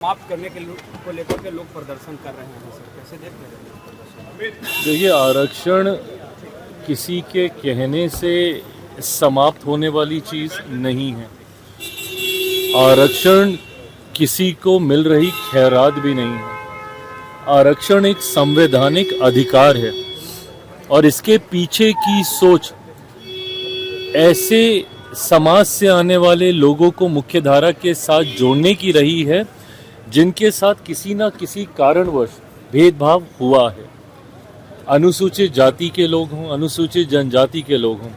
समाप्त करने के को लेकर के लोग प्रदर्शन कर रहे हैं सर, कैसे देख रहे हैं प्रदर्शन? देखिए, आरक्षण किसी के कहने से समाप्त होने वाली चीज़ नहीं है। आरक्षण किसी को मिल रही खैरात भी नहीं है। आरक्षण एक संवैधानिक अधिकार है और इसके पीछे की सोच ऐसे समाज से आने वाले लोगों को मुख्यधारा के साथ जोड़ने की रही है जिनके साथ किसी न किसी कारणवश भेदभाव हुआ है। अनुसूचित जाति के लोग हों, अनुसूचित जनजाति के लोग हों,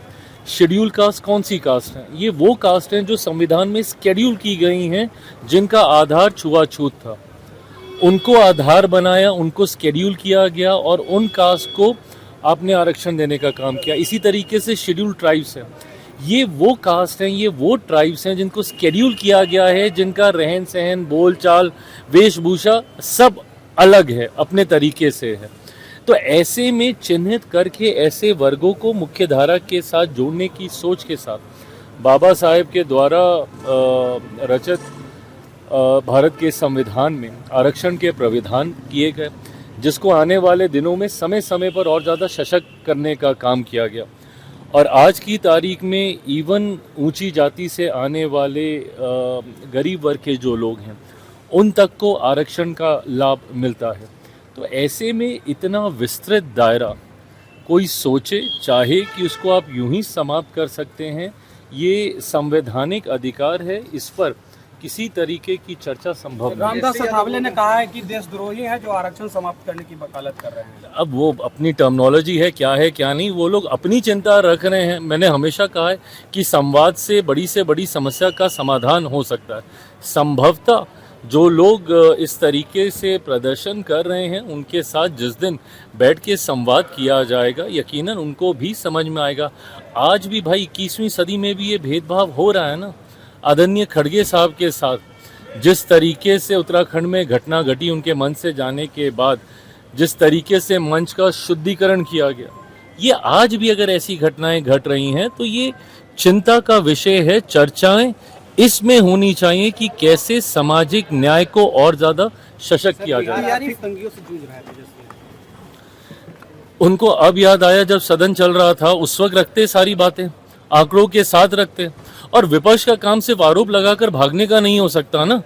शेड्यूल कास्ट कौन सी कास्ट है? ये वो कास्ट हैं जो संविधान में शेड्यूल की गई हैं, जिनका आधार छुआछूत था। उनको आधार बनाया, उनको शेड्यूल किया गया और उन कास्ट को आपने आरक्षण देने का काम किया। इसी तरीके से शेड्यूल ट्राइब्स हैं, ये वो कास्ट हैं, ये वो ट्राइब्स हैं जिनको शेड्यूल किया गया है, जिनका रहन सहन, बोलचाल, वेशभूषा सब अलग है, अपने तरीके से है। तो ऐसे में चिन्हित करके ऐसे वर्गों को मुख्यधारा के साथ जोड़ने की सोच के साथ बाबा साहेब के द्वारा रचित भारत के संविधान में आरक्षण के प्रावधान किए गए, जिसको आने वाले दिनों में समय समय पर और ज़्यादा सशक्त करने का काम किया गया। और आज की तारीख में इवन ऊंची जाति से आने वाले गरीब वर्ग के जो लोग हैं, उन तक को आरक्षण का लाभ मिलता है। तो ऐसे में इतना विस्तृत दायरा कोई सोचे चाहे कि उसको आप यूं ही समाप्त कर सकते हैं, ये संवैधानिक अधिकार है, इस पर किसी तरीके की चर्चा संभव नहीं। रामदास अठावले ने कहा है कि देशद्रोही हैं जो आरक्षण समाप्त करने की वकालत कर रहे हैं। अब वो अपनी टर्मिनोलॉजी है क्या नहीं, वो लोग अपनी चिंता रख रहे हैं। मैंने हमेशा कहा है कि संवाद से बड़ी समस्या का समाधान हो सकता है। संभवतः जो लोग इस तरीके से प्रदर्शन कर रहे हैं, उनके साथ जिस दिन बैठ के संवाद किया जाएगा, यकीनन उनको भी समझ में आएगा। आज भी भाई 21वीं सदी में भी ये भेदभाव हो रहा है ना। आदरणीय खड़गे साहब के साथ जिस तरीके से उत्तराखंड में घटना घटी, उनके मन से जाने के बाद जिस तरीके से मंच का शुद्धिकरण किया गया, ये आज भी अगर ऐसी घटनाएं घट रही हैं तो ये चिंता का विषय है। चर्चाएं इसमें होनी चाहिए कि कैसे सामाजिक न्याय को और ज्यादा सशक्त किया जाए। उनको अब याद आया जब सदन चल रहा था, उस वक्त रखते सारी बातें, आंकड़ों के साथ रखते। और विपक्ष का काम सिर्फ आरोप लगाकर भागने का नहीं हो सकता ना,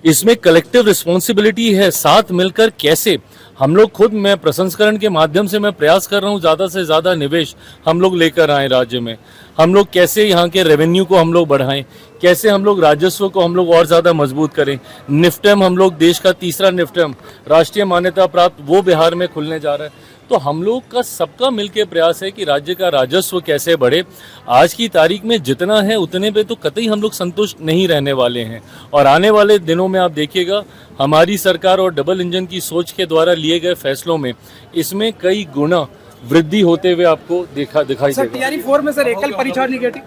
इसमें कलेक्टिव रिस्पॉन्सिबिलिटी है। साथ मिलकर कैसे हम लोग खुद, मैं प्रसंस्करण के माध्यम से मैं प्रयास कर रहा हूँ ज़्यादा से ज़्यादा निवेश हम लोग लेकर आए राज्य में। हम लोग कैसे यहाँ के रेवेन्यू को हम लोग बढ़ाएं, कैसे हम लोग राजस्व को हम लोग और ज़्यादा मजबूत करें। निफ्टम, हम लोग देश का तीसरा निफ्टम राष्ट्रीय मान्यता प्राप्त वो बिहार में खुलने जा रहा है। तो हम लोग का सबका मिलकर प्रयास है कि राज्य का राजस्व कैसे बढ़े। आज की तारीख में जितना है उतने पे तो कतई हम लोग संतुष्ट नहीं रहने वाले हैं। और आने वाले दिनों में आप देखिएगा, हमारी सरकार और डबल इंजन की सोच के द्वारा लिए गए फैसलों में इसमें कई गुना वृद्धि होते हुए आपको दिखाई देगा। TRE 4 में सर एकल परीक्षा निगेटिव